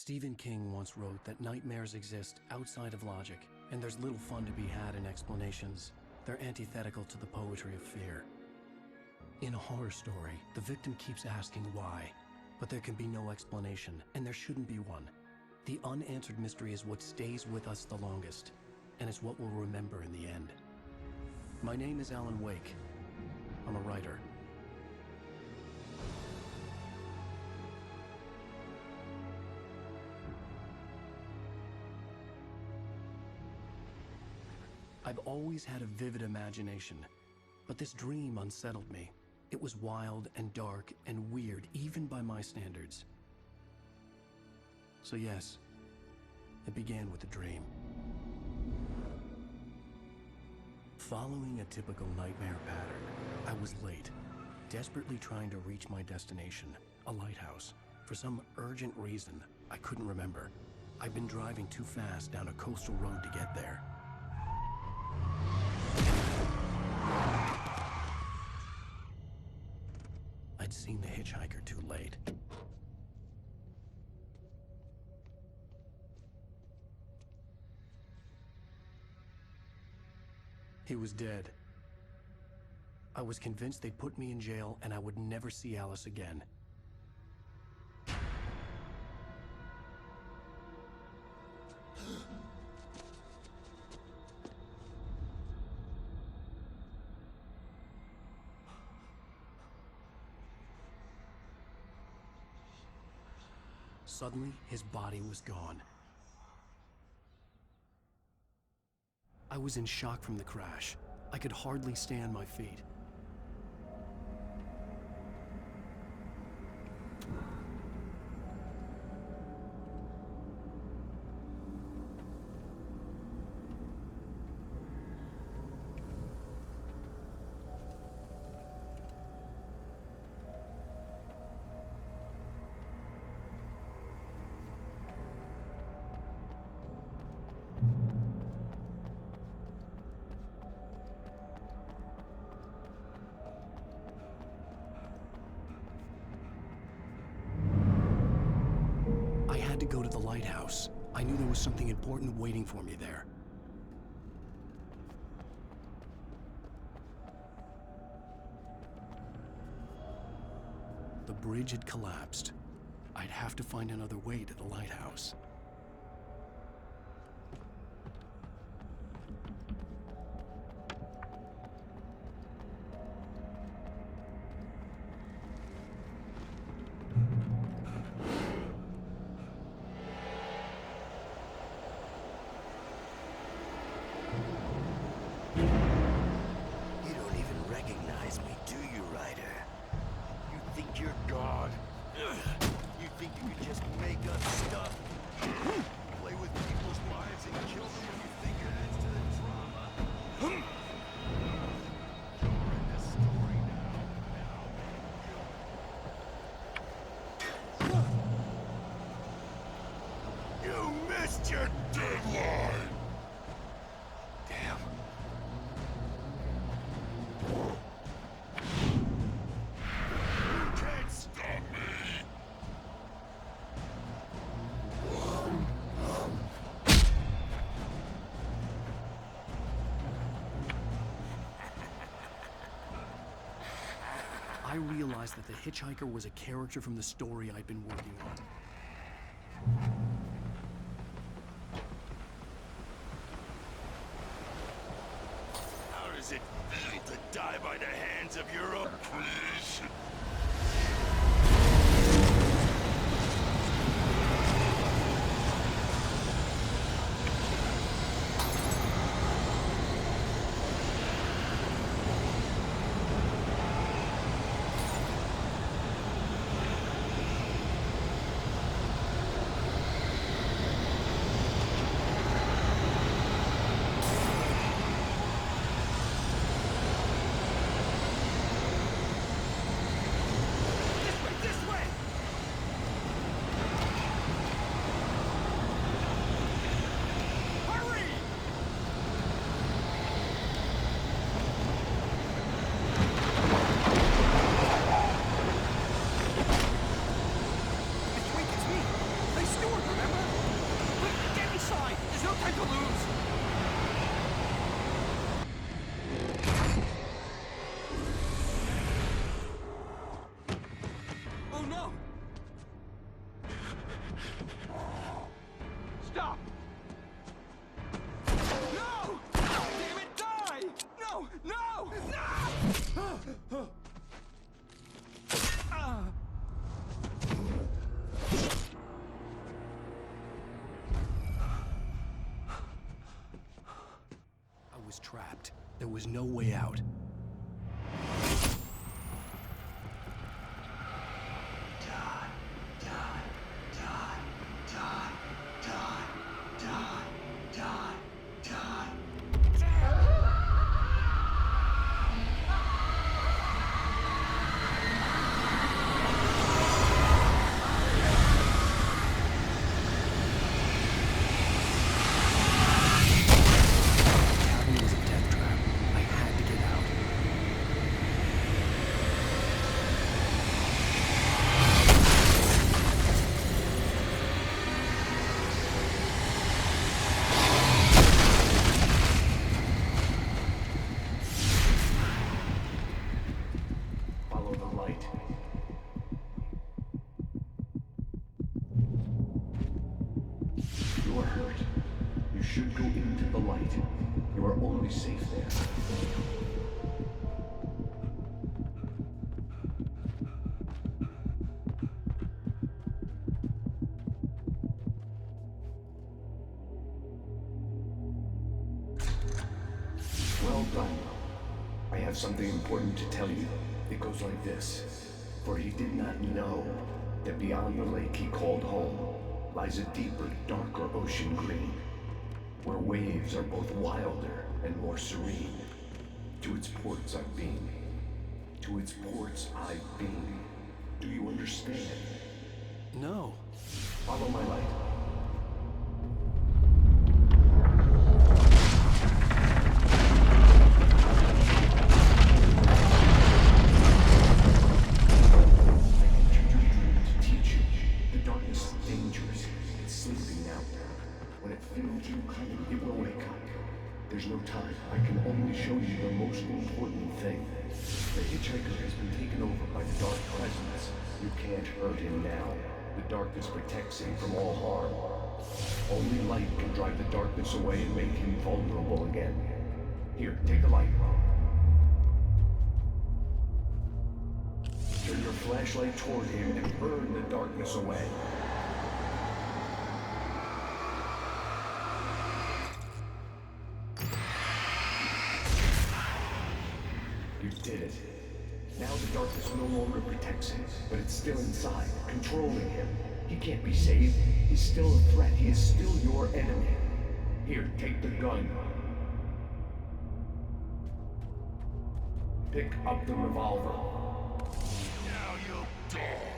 Stephen King once wrote that nightmares exist outside of logic, and there's little fun to be had in explanations. They're antithetical to the poetry of fear. In a horror story, the victim keeps asking why, but there can be no explanation, and there shouldn't be one. The unanswered mystery is what stays with us the longest, and it's what we'll remember in the end. My name is Alan Wake. I'm a writer. I've always had a vivid imagination, but this dream unsettled me. It was wild and dark and weird, even by my standards. So yes, it began with a dream. Following a typical nightmare pattern, I was late, desperately trying to reach my destination, a lighthouse. For some urgent reason, I couldn't remember. I'd been driving too fast down a coastal road to get there. I'd seen the hitchhiker too late. He was dead. I was convinced they'd put me in jail and I would never see Alice again. Suddenly, his body was gone. I was in shock from the crash. I could hardly stay on my feet. To go to the lighthouse. I knew there was something important waiting for me there. The bridge had collapsed. I'd have to find another way to the lighthouse. Your deadline! Damn. You can't stop me! I realized that the hitchhiker was a character from the story I'd been working on. How does it feel to die by the hands of your own creation? was no way out. You are hurt. You should go into the light. You are only safe there. Well done. I have something important to tell you. It goes like this. For he did not know that beyond the lake he called home lies a deeper, darker ocean green, where waves are both wilder and more serene. To its ports I've been. To its ports I've been. Do you understand? No. Follow my light. It will wake up. There's no time. I can only show you the most important thing. The hitchhiker has been taken over by the dark presence. You can't hurt him now. The darkness protects him from all harm. Only light can drive the darkness away and make him vulnerable again. Here, take the light. Turn your flashlight toward him and burn the darkness away. You did it. Now the darkness no longer protects him, but it's still inside, controlling him. He can't be saved. He's still a threat. He is still your enemy. Here, take the gun. Pick up the revolver. Now you'll die.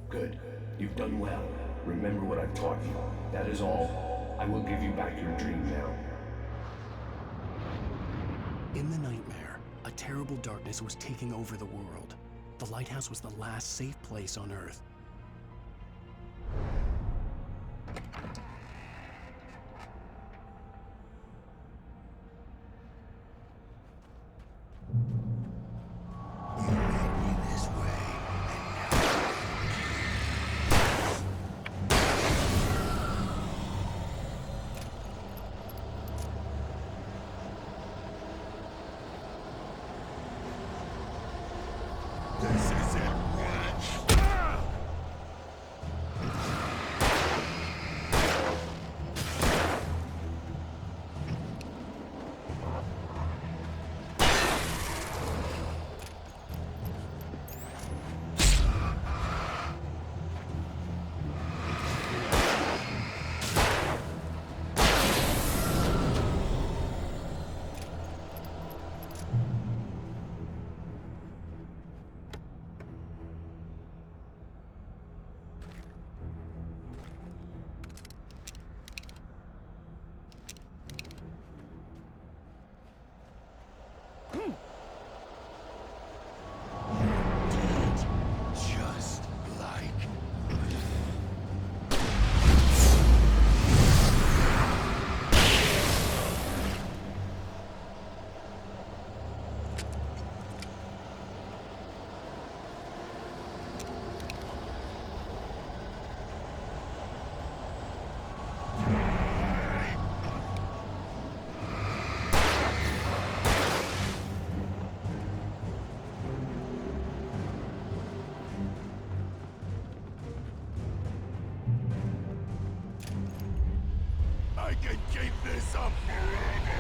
Good. You've done well. Remember what I've taught you. That is all. I will give you back your dream now. In the nightmare, a terrible darkness was taking over the world. The lighthouse was the last safe place on Earth. This is it, witch! I can keep this up forever!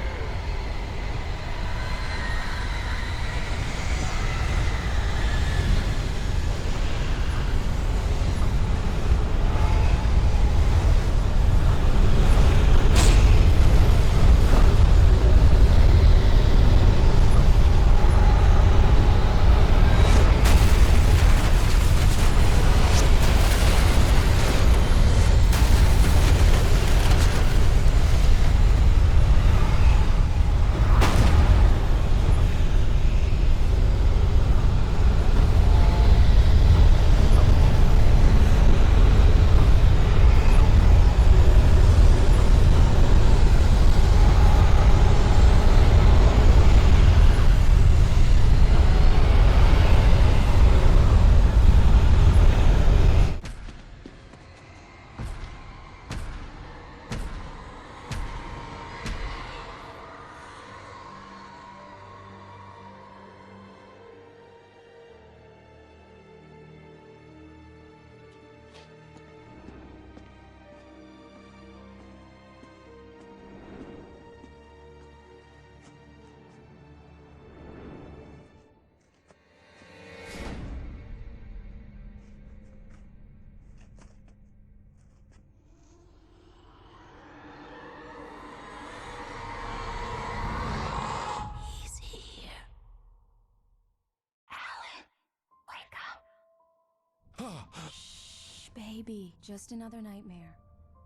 Shh, baby. Just another nightmare.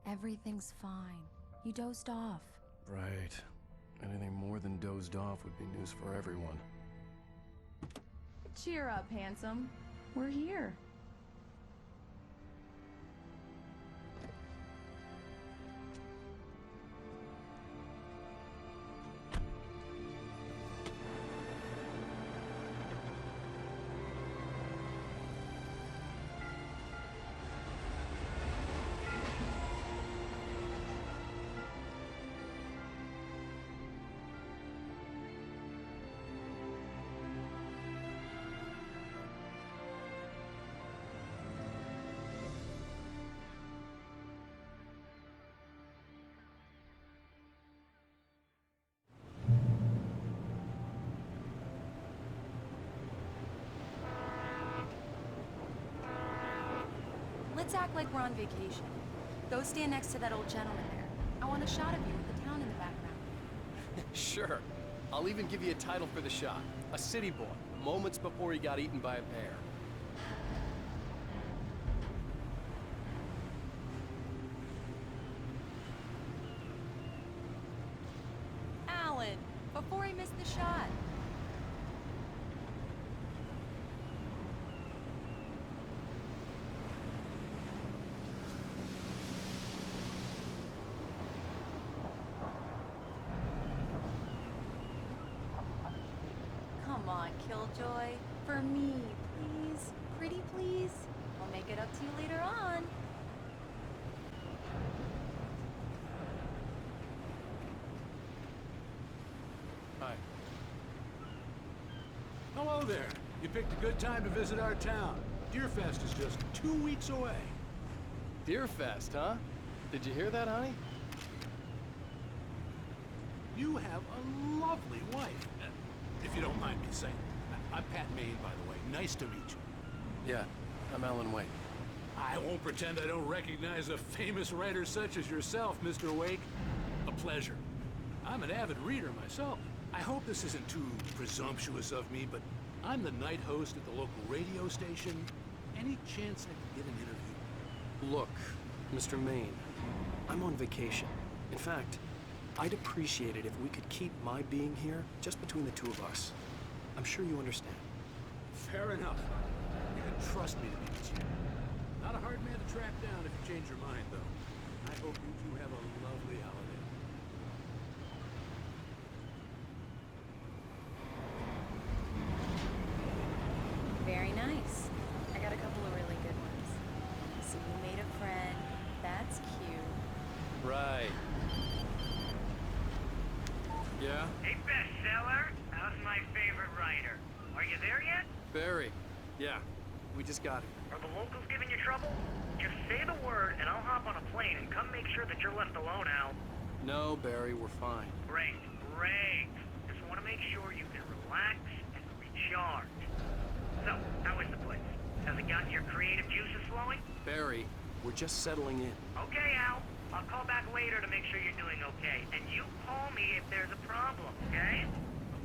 Everything's fine. You dozed off. Right. Anything more than dozed off would be news for everyone. Cheer up, handsome. We're here. Let's act like we're on vacation. Go stand next to that old gentleman there. I want a shot of you with the town in the background. Sure. I'll even give you a title for the shot. A city boy, moments before he got eaten by a bear. Alan, before he missed the shot. Come on, Killjoy. For me, please. Pretty please. I'll make it up to you later on. Hi. Hello there. You picked a good time to visit our town. Deerfest is just 2 weeks away. Deerfest, huh? Did you hear that, honey? You have a lovely wife. If you don't mind me saying. I'm Pat Maine, by the way. Nice to meet you. Yeah, I'm Alan Wake. I won't pretend I don't recognize a famous writer such as yourself, Mr. Wake. A pleasure. I'm an avid reader myself. I hope this isn't too presumptuous of me, but I'm the night host at the local radio station. Any chance I could get an interview? Look, Mr. Maine, I'm on vacation. In fact, I'd appreciate it if we could keep my being here just between the two of us. I'm sure you understand. Fair enough. You can trust me to be with you. Not a hard man to track down if you change your mind, though. I hope you two have a lovely holiday. Very nice. I got a couple of really good ones. So you made a friend. That's cute. Right. Yeah? Hey, bestseller. How's my favorite writer? Are you there yet? Barry. Yeah. We just got it. Are the locals giving you trouble? Just say the word, and I'll hop on a plane and come make sure that you're left alone, Al. No, Barry, we're fine. Great, great. Just want to make sure you can relax and recharge. So, how is the place? Has it gotten your creative juices flowing? Barry, we're just settling in. Okay, Al. I'll call back later to make sure you're doing okay. And you call me if there's a problem, okay?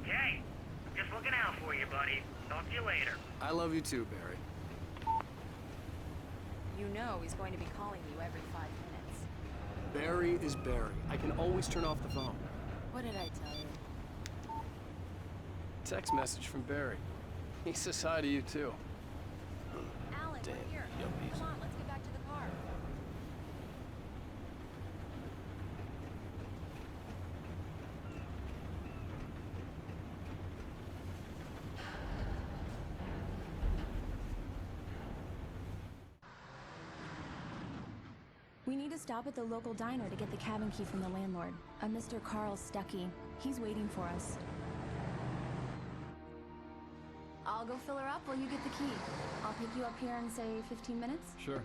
Okay. I'm just looking out for you, buddy. Talk to you later. I love you too, Barry. You know he's going to be calling you every 5 minutes. Barry is Barry. I can always turn off the phone. What did I tell you? Text message from Barry. He says hi to you too. Alan, Damn, we're here. yuppies. Come on, let's get back to the car. We need to stop at the local diner to get the cabin key from the landlord, a Mr. Carl Stuckey. He's waiting for us. I'll go fill her up while you get the key. I'll pick you up here in, say, 15 minutes? Sure.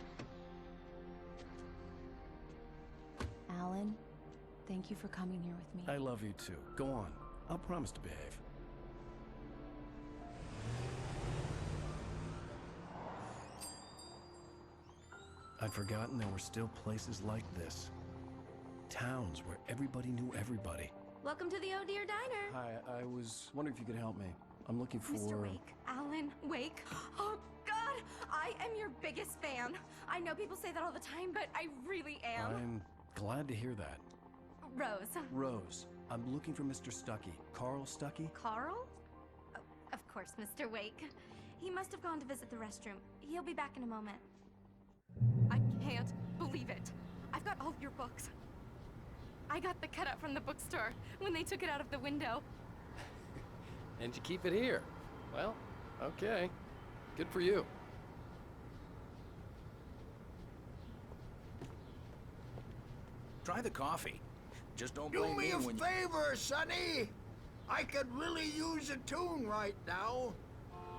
Alan, thank you for coming here with me. I love you too. Go on. I'll promise to behave. I'd forgotten there were still places like this. Towns where everybody knew everybody. Welcome to the Oh Dear Diner. Hi, I was wondering if you could help me. I'm looking for... Mr. Wake, Alan Wake. Oh, God, I am your biggest fan. I know people say that all the time, but I really am. I'm glad to hear that. Rose. Rose, I'm looking for Mr. Stuckey. Carl Stuckey? Carl? Oh, of course, Mr. Wake. He must have gone to visit the restroom. He'll be back in a moment. I can't believe it. I've got all your books. I got the cutout from the bookstore when they took it out of the window. And you keep it here. Well, okay. Good for you. Try the coffee. Just don't Do blame me me a when you... favor, Sonny. I could really use a tune right now.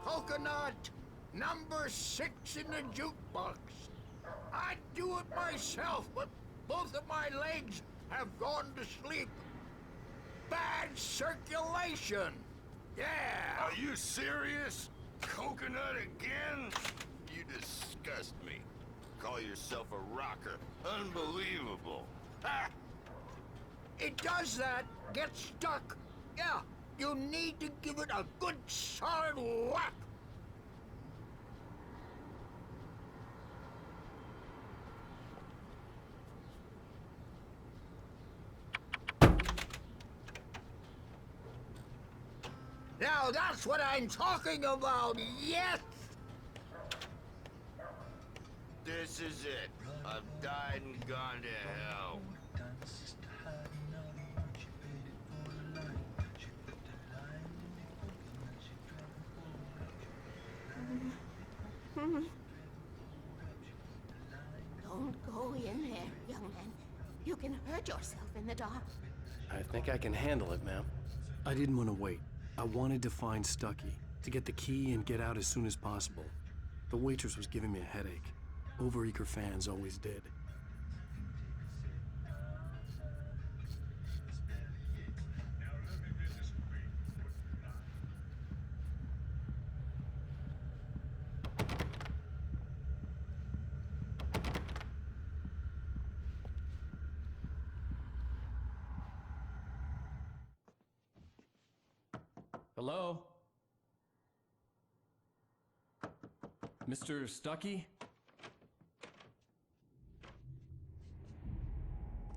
Coconut, number 6 in the jukebox. I'd do it myself, but both of my legs have gone to sleep. Bad circulation. Yeah. Are you serious? Coconut again? You disgust me. Call yourself a rocker. Unbelievable. Ha! It does that. Get stuck. Yeah. You need to give it a good solid whack. Now that's what I'm talking about, yes! This is it. I've died and gone to hell. Don't go in there, young man. You can hurt yourself in the dark. I think I can handle it, ma'am. I didn't want to wait. I wanted to find Stuckey, to get the key and get out as soon as possible. The waitress was giving me a headache. Overeager fans always did. Hello? Mr. Stuckey?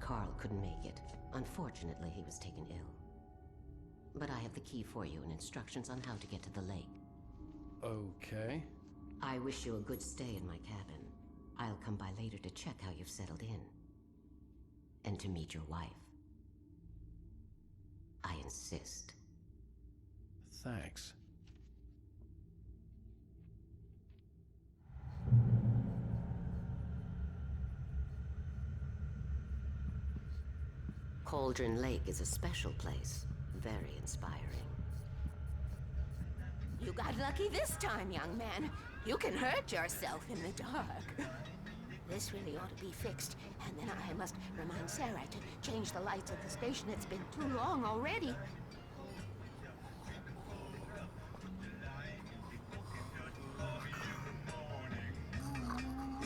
Carl couldn't make it. Unfortunately, he was taken ill. But I have the key for you and instructions on how to get to the lake. Okay. I wish you a good stay in my cabin. I'll come by later to check how you've settled in. And to meet your wife. I insist. Thanks. Cauldron Lake is a special place. Very inspiring. You got lucky this time, young man. You can hurt yourself in the dark. This really ought to be fixed. And then I must remind Sarah to change the lights at the station. It's been too long already.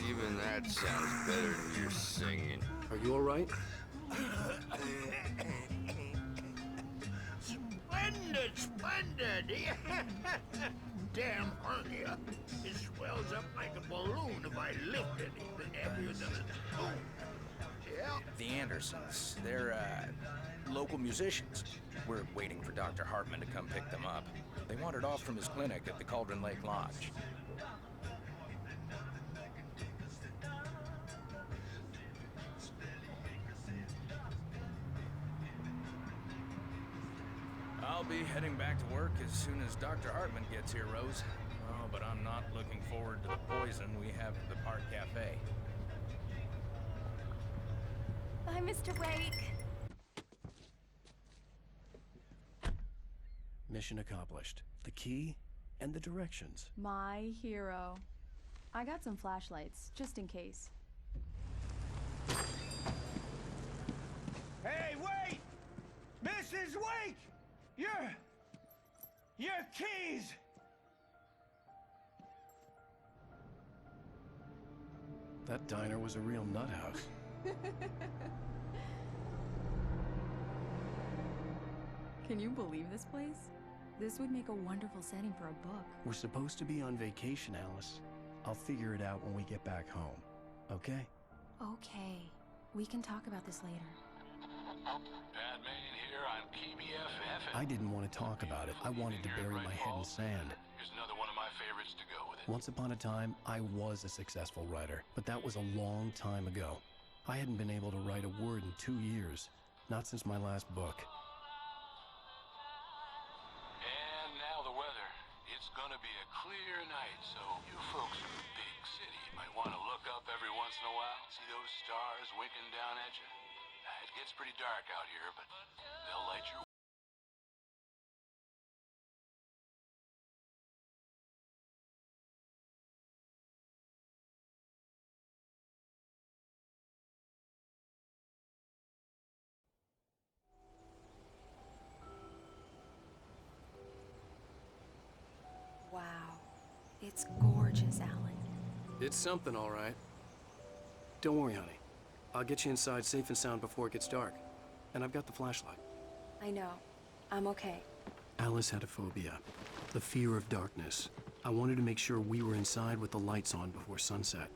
Even that sounds better than your singing. Are you all right? Splendid, splendid! Damn hernia. It swells up like a balloon if I lift anything heavier than a spoon. Yeah? The Andersons, they're, local musicians. We're waiting for Dr. Hartman to come pick them up. They wandered off from his clinic at the Cauldron Lake Lodge. I'll be heading back to work as soon as Dr. Hartman gets here, Rose. Oh, but I'm not looking forward to the poison we have at the Park Cafe. Bye, Mr. Wake. Mission accomplished. The key and the directions. My hero. I got some flashlights, just in case. Hey, wait! Mrs. Wake! Your keys! That diner was a real nut house. Can you believe this place? This would make a wonderful setting for a book. We're supposed to be on vacation, Alice. I'll figure it out when we get back home. Okay? Okay. We can talk about this later. Pat Main here on KBFF. I didn't want to talk about it. I wanted to bury my head in sand. Here's another one of my favorites to go with it. Once upon a time, I was a successful writer, but that was a long time ago. I hadn't been able to write a word in 2 years, not since my last book. And now the weather. It's gonna be a clear night, so you folks in the big city might want to look up every once in a while, see those stars winking down at you. It gets pretty dark out here, but they'll light your... Wow. It's gorgeous, Alan. It's something, all right. Don't worry, honey. I'll get you inside safe and sound before it gets dark. And I've got the flashlight. I know. I'm okay. Alice had a phobia, the fear of darkness. I wanted to make sure we were inside with the lights on before sunset.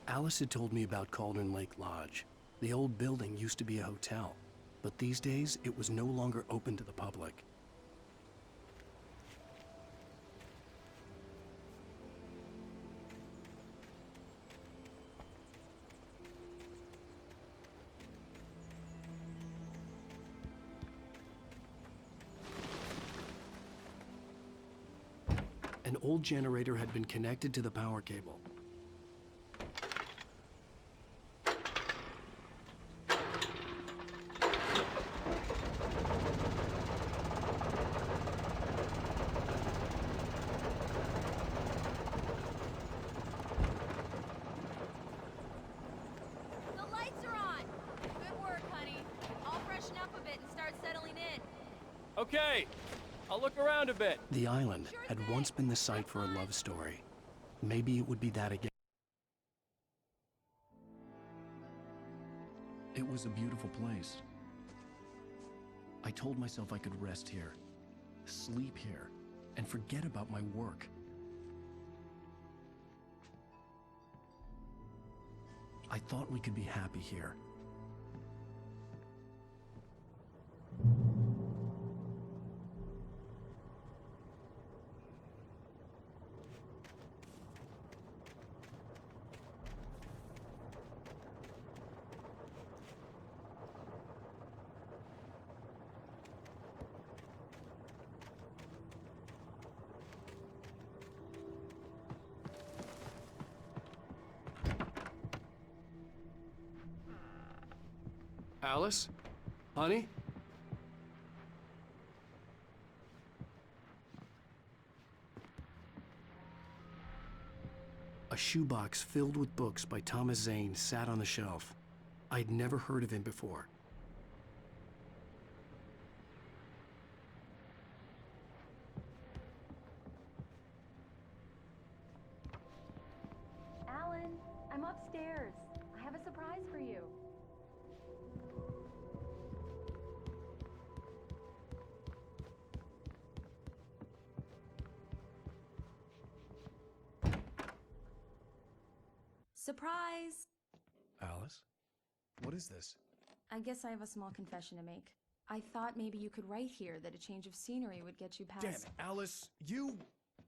Alice had told me about Cauldron Lake Lodge. The old building used to be a hotel, but these days it was no longer open to the public. An old generator had been connected to the power cable. Okay, I'll look around a bit. The island had once been the site for a love story. Maybe it would be that again. It was a beautiful place. I told myself I could rest here, sleep here, and forget about my work. I thought we could be happy here. Alice? Honey? A shoebox filled with books by Thomas Zane sat on the shelf. I'd never heard of him before. Alan, I'm upstairs. I have a surprise for you. Surprise! Alice? What is this? I guess I have a small confession to make. I thought maybe you could write here that a change of scenery would get you past... Damn it, Alice!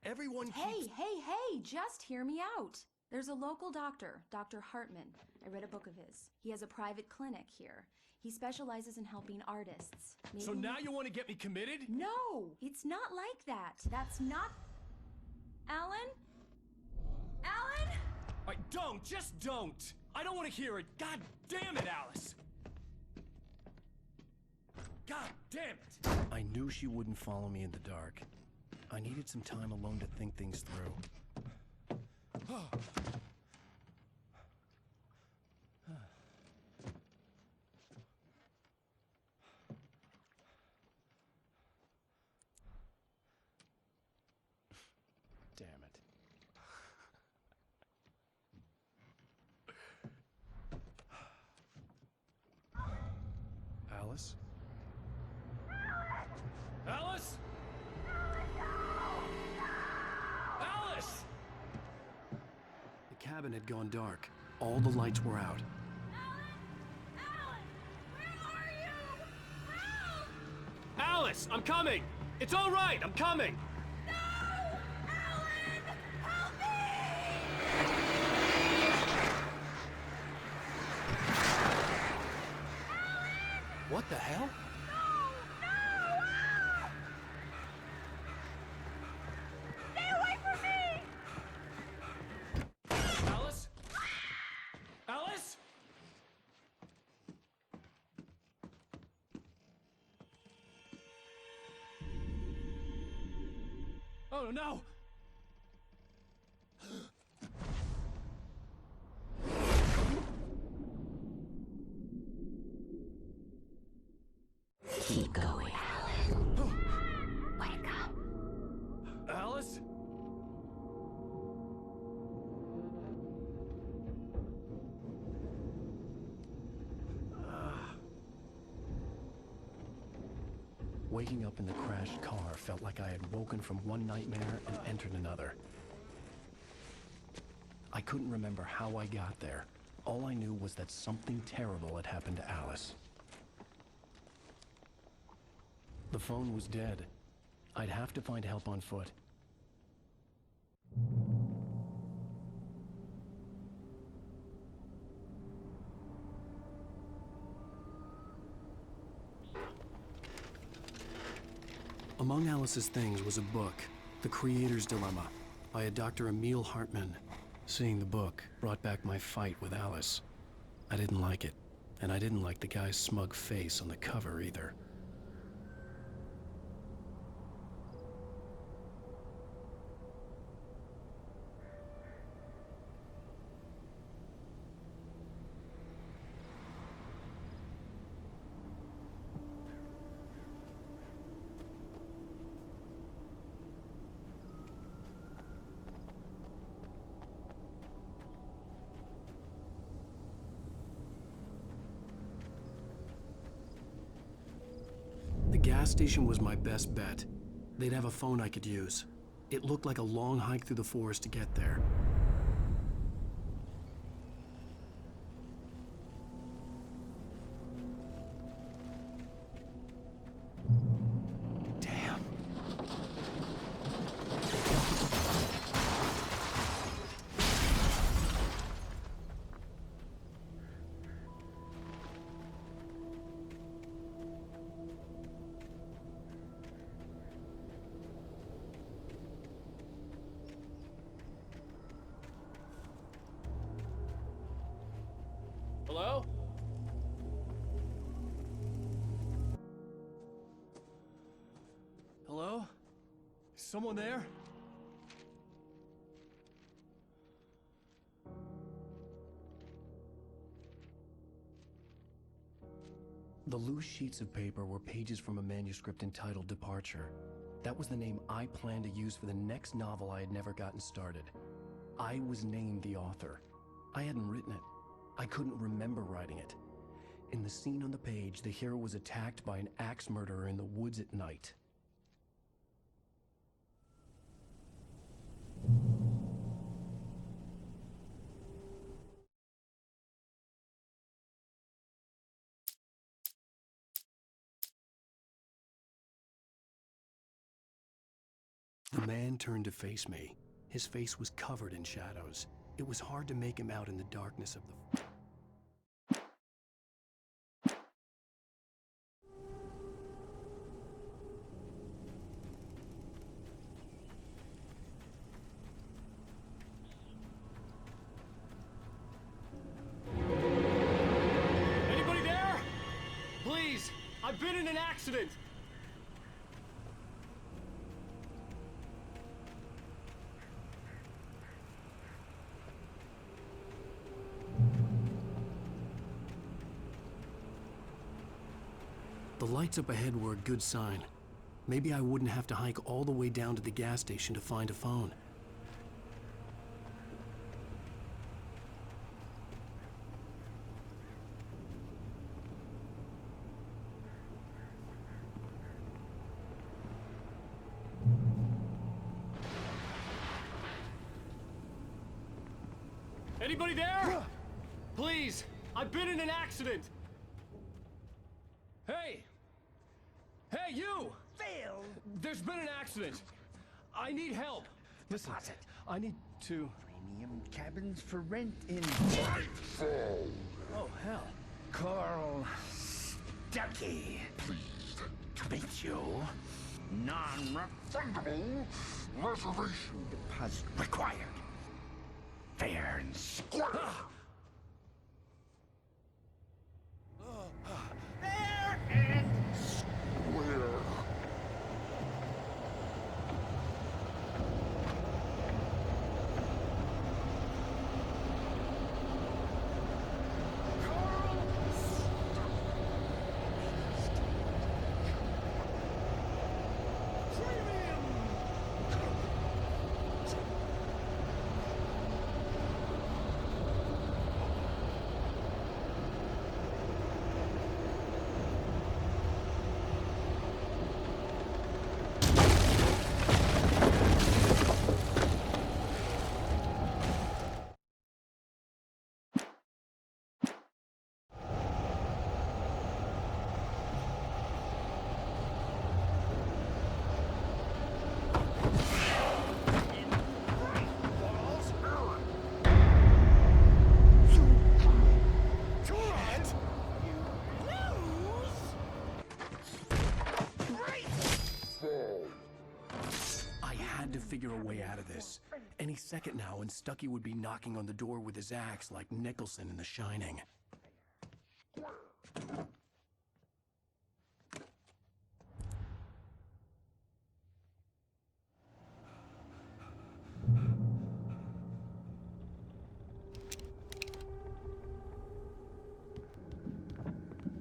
Everyone keeps... Hey, just hear me out! There's a local doctor, Dr. Hartman. I read a book of his. He has a private clinic here. He specializes in helping artists. Maybe So now you want to get me committed? No! It's not like that. That's not... Alan? Alan? Don't! Just don't! I don't want to hear it! God damn it, Alice! God damn it! I knew she wouldn't follow me in the dark. I needed some time alone to think things through. Damn it. Alice? Alice? Alice! The cabin had gone dark. All the lights were out. Alice, I'm coming! It's all right, I'm coming! What the hell? Stay away from me! Alice? Alice? Oh no! Keep going, Alan. Wake up. Alice? Waking up in the crashed car felt like I had woken from one nightmare and entered another. I couldn't remember how I got there. All I knew was that something terrible had happened to Alice. The phone was dead. I'd have to find help on foot. Among Alice's things was a book, The Creator's Dilemma, by a Dr. Emil Hartman. Seeing the book brought back my fight with Alice. I didn't like it, and I didn't like the guy's smug face on the cover either. The gas station was my best bet. They'd have a phone I could use. It looked like a long hike through the forest to get there. Hello? Hello? Is someone there? The loose sheets of paper were pages from a manuscript entitled Departure. That was the name I planned to use for the next novel I had never gotten started. I was named the author. I hadn't written it. I couldn't remember writing it. In the scene on the page, the hero was attacked by an axe murderer in the woods at night. The man turned to face me. His face was covered in shadows. It was hard to make him out in the darkness of the... Anybody there? Please, I've been in an accident. The lights up ahead were a good sign. Maybe I wouldn't have to hike all the way down to the gas station to find a phone. Anybody there? Please, I've been in an accident. Hey! Hey, you! Phil! There's been an accident. I need help. Listen, I need to... Premium cabins for rent in Nightfall. Oh, hell. Carl Stuckey. Pleased to meet you. Non-refundable reservation deposit required. Fair and square. Fair and square. Figure a way out of this. Any second now, and Stuckey would be knocking on the door with his axe like Nicholson in The Shining.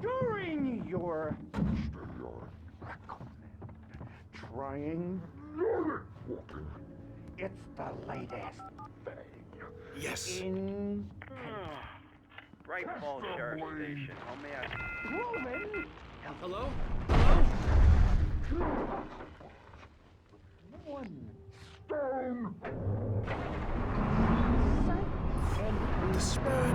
During your trying it's the latest thing. Yes. In Right Falls Sheriff Station. How may I... proven. Hello? One stone. The spread.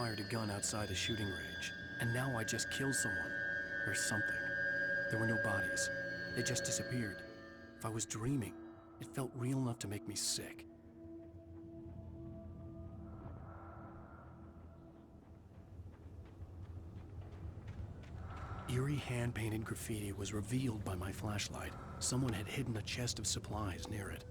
fired a gun outside a shooting range, and now I just killed someone. Or something. There were no bodies. They just disappeared. If I was dreaming, it felt real enough to make me sick. Eerie hand-painted graffiti was revealed by my flashlight. Someone had hidden a chest of supplies near it.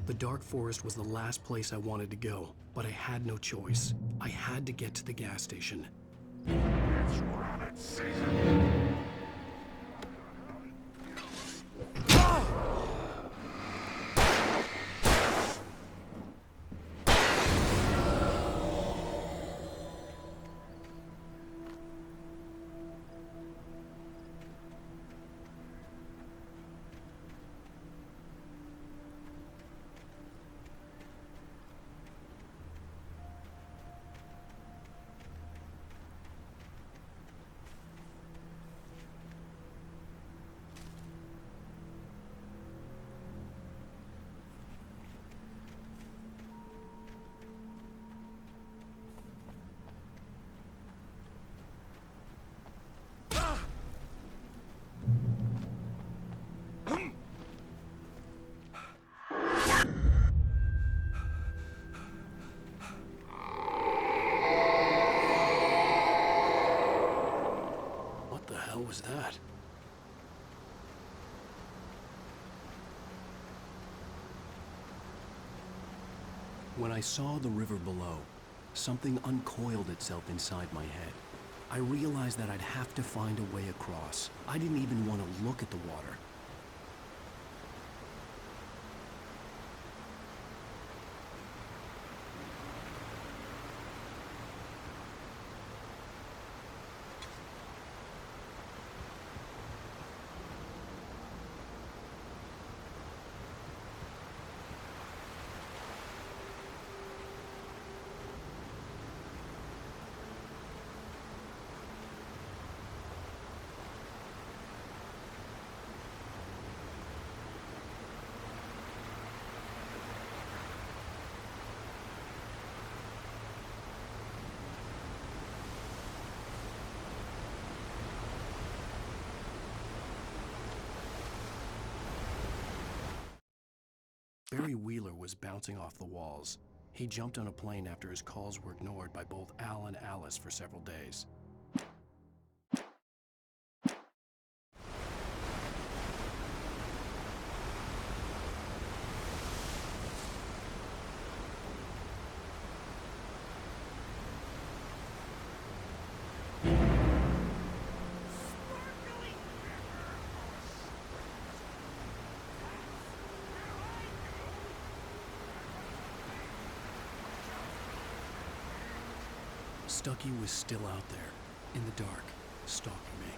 The dark forest was the last place I wanted to go, but I had no choice. I had to get to the gas station. It's rabbit season. What the hell was that? When I saw the river below, something uncoiled itself inside my head. I realized that I'd have to find a way across. I didn't even want to look at the water. Barry Wheeler was bouncing off the walls. He jumped on a plane after his calls were ignored by both Al and Alice for several days. Stucky was still out there, in the dark, stalking me.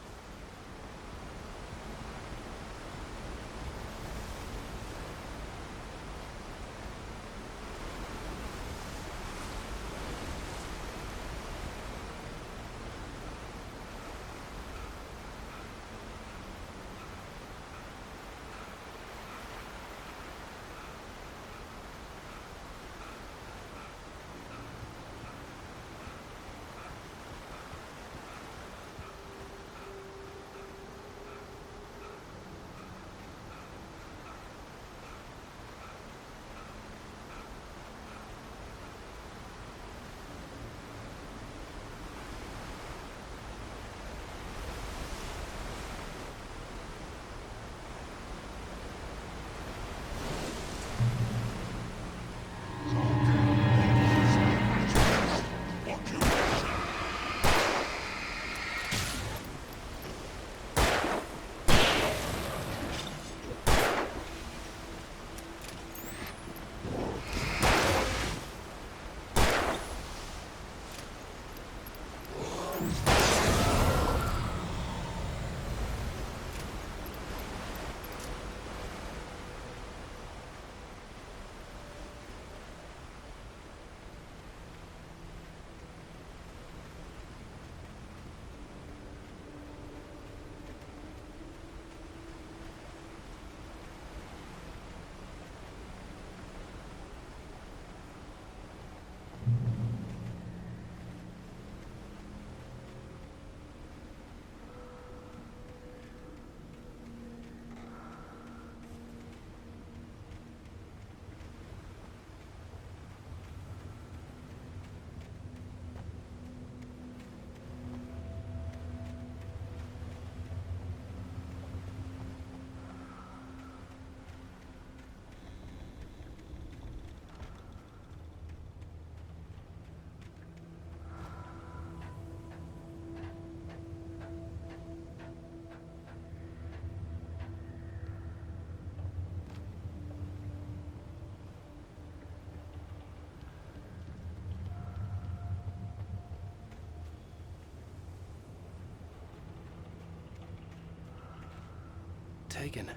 Taken.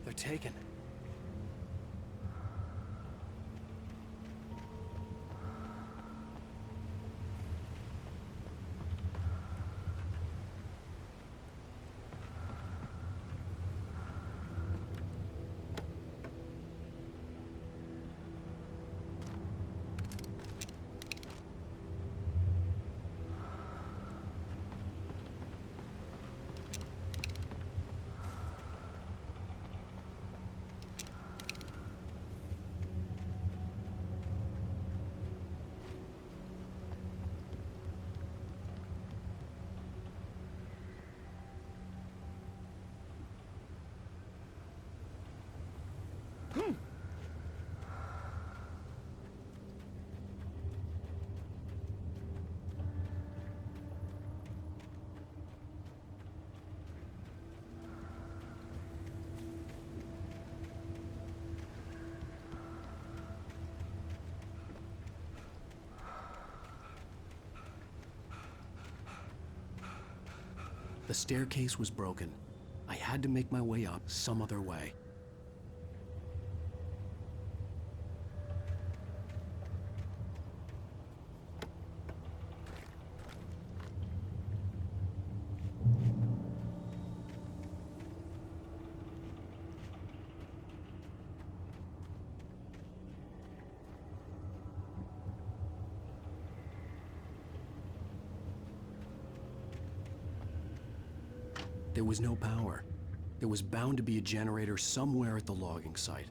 They're taken. The staircase was broken. I had to make my way up some other way. There was no power. There was bound to be a generator somewhere at the logging site.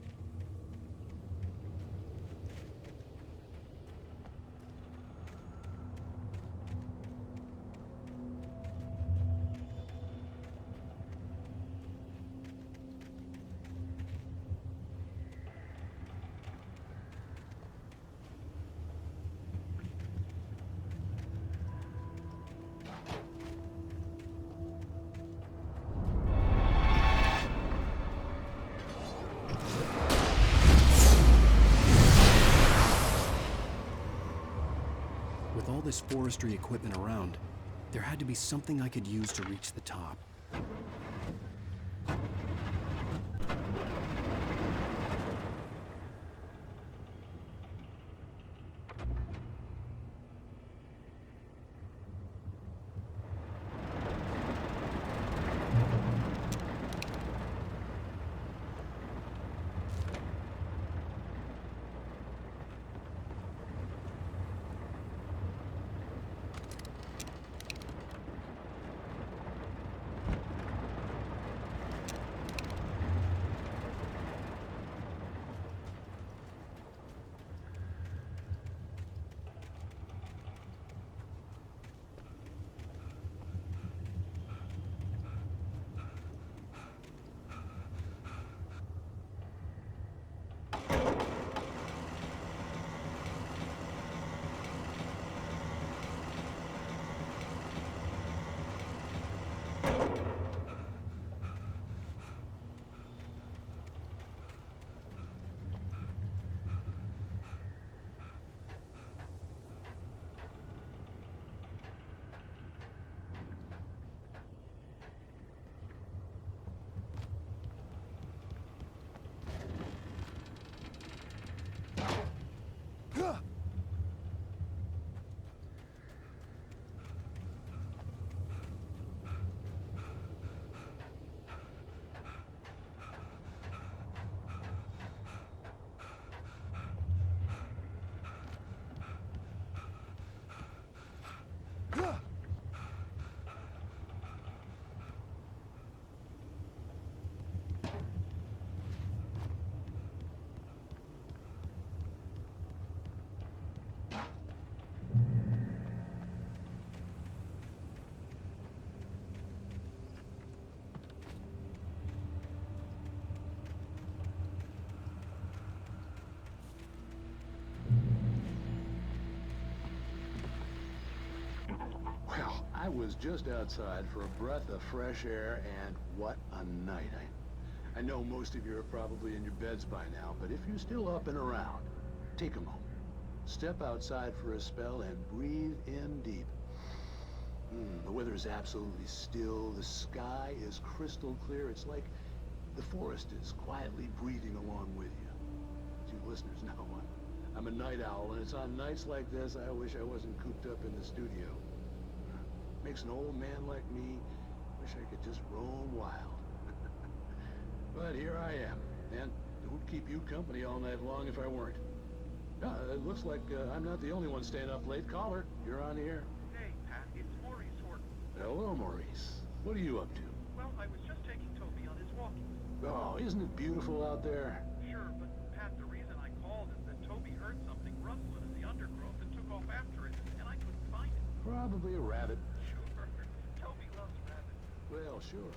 With all this forestry equipment around, there had to be something I could use to reach the top. I was just outside for a breath of fresh air, and what a night. I know most of you are probably in your beds by now, but if you're still up and around, take a moment. Step outside for a spell and breathe in deep. The weather is absolutely still. The sky is crystal clear. It's like the forest is quietly breathing along with you. As you listeners know, I'm a night owl, and it's on nights like this I wish I wasn't cooped up in the studio. Makes an old man like me wish I could just roam wild. But here I am, and it would keep you company all night long if I weren't. It looks like I'm not the only one staying up late. Caller, you're on the air. Hey, Pat, it's Maurice Horton. Hello, Maurice. What are you up to? Well, I was just taking Toby on his walking. Oh, isn't it beautiful out there? Sure, but Pat, the reason I called is that Toby heard something rustling in the undergrowth and took off after it, and I couldn't find it. Probably a rabbit. Sure. Toby loves rabbits. Well, sure.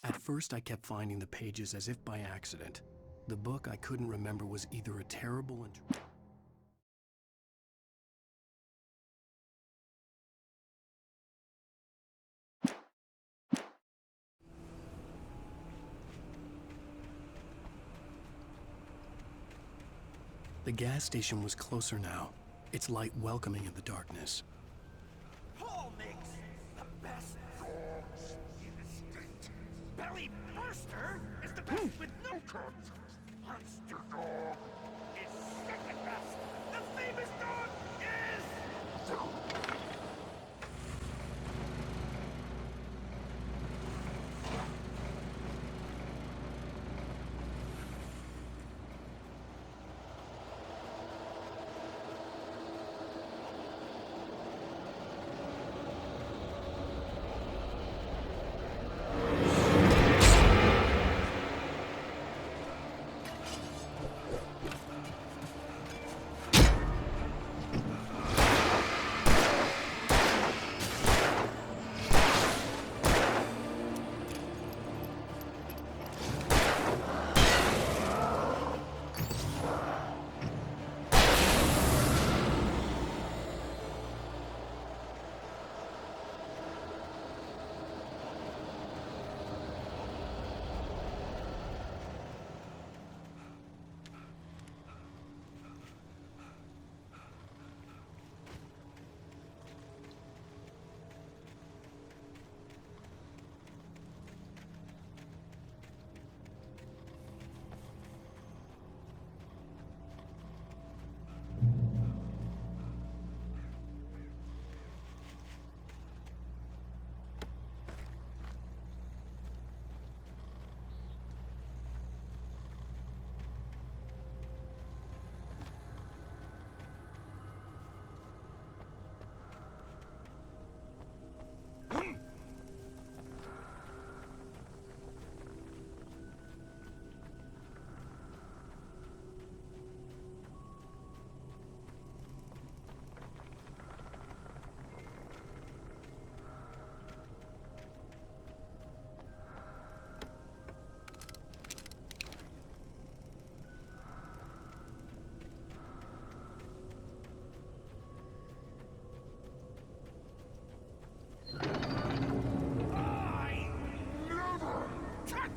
At first, I kept finding the pages as if by accident. The book I couldn't remember was either a terrible The gas station was closer now, its light welcoming in the darkness. Paul makes the best dogs in the state. Belly Burster is the best with no cuts. Monster Dog is second best. The famous dog is...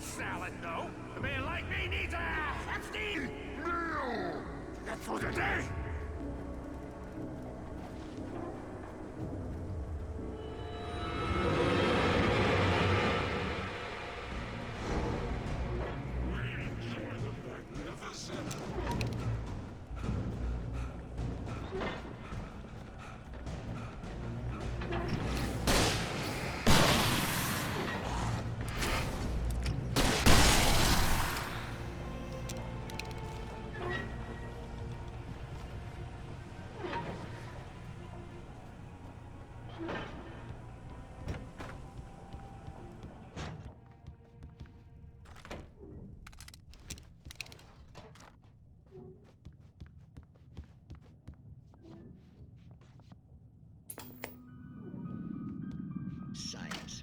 Salad, no. A man like me needs a hefty meal. That's for the day. Science.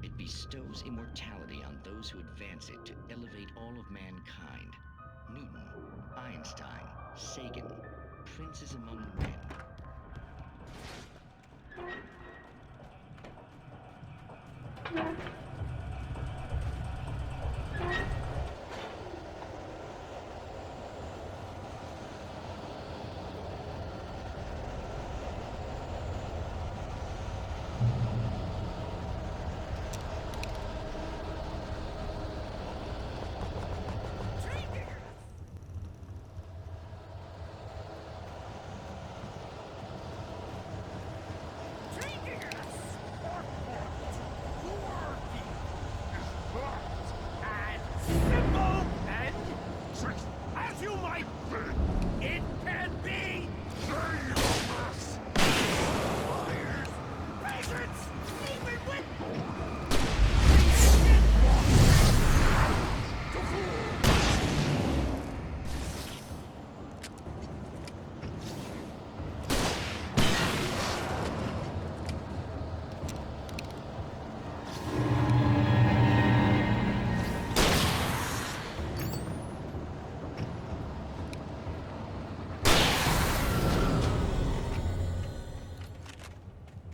It bestows immortality on those who advance it to elevate all of mankind. Newton, Einstein, Sagan, princes among men. Simple and as you might think, it can be dangerous. Fires, patience, even with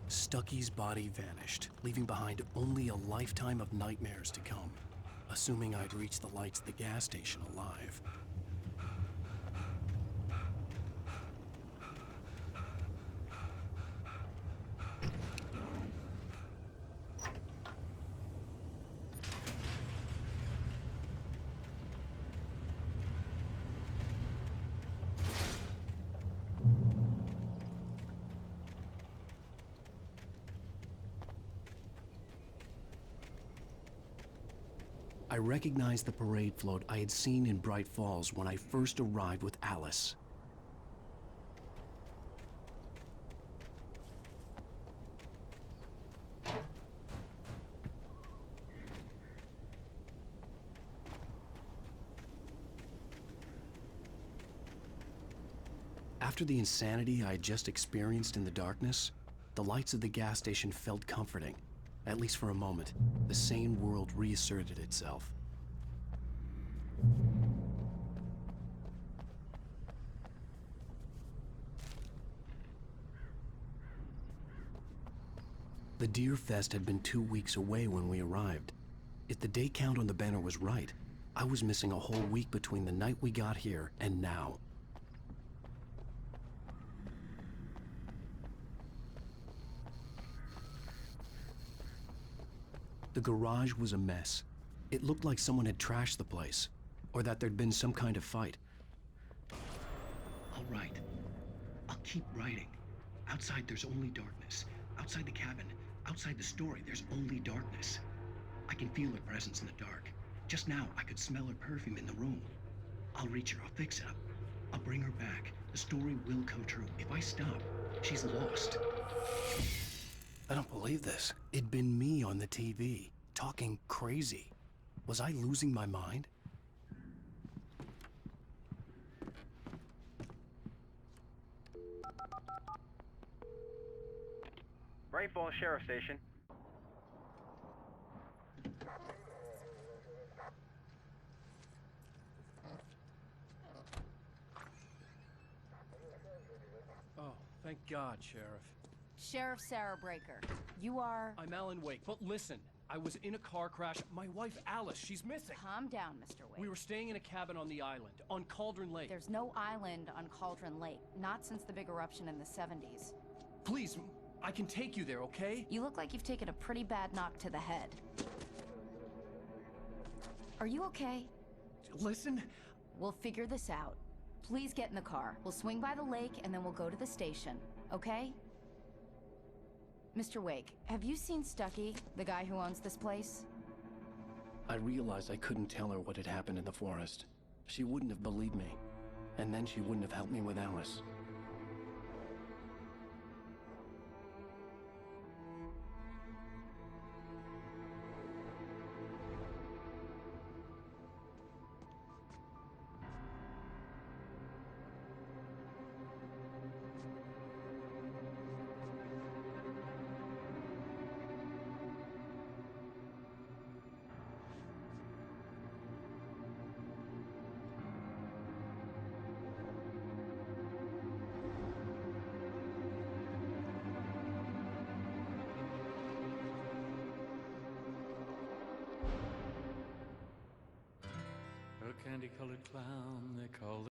Stucky's body vanished, leaving behind only a lifetime of nightmares to come, assuming I'd reach the lights at the gas station alive. I recognized the parade float I had seen in Bright Falls when I first arrived with Alice. After the insanity I had just experienced in the darkness, the lights of the gas station felt comforting. At least for a moment, the sane world reasserted itself. The Deer Fest had been 2 weeks away when we arrived. If the day count on the banner was right, I was missing a whole week between the night we got here and now. The garage was a mess. It looked like someone had trashed the place, or that there'd been some kind of fight. All right. I'll keep writing. Outside, there's only darkness. Outside the cabin, outside the story, there's only darkness. I can feel her presence in the dark. Just now, I could smell her perfume in the room. I'll reach her. I'll fix it up. I'll bring her back. The story will come true. If I stop, she's lost. I don't believe this. It'd been me on the TV, talking crazy. Was I losing my mind? Bright Falls Sheriff Station. Oh, thank God, Sheriff. Sheriff Sarah Breaker, you are... I'm Alan Wake, but listen, I was in a car crash. My wife, Alice, she's missing. Calm down, Mr. Wake. We were staying in a cabin on the island, on Cauldron Lake. There's no island on Cauldron Lake, not since the big eruption in the 70s. Please, I can take you there, okay? You look like you've taken a pretty bad knock to the head. Are you okay? Listen. We'll figure this out. Please get in the car. We'll swing by the lake and then we'll go to the station, okay? Mr. Wake, have you seen Stucky, the guy who owns this place? I realized I couldn't tell her what had happened in the forest. She wouldn't have believed me. And then she wouldn't have helped me with Alice. candy-colored clown they call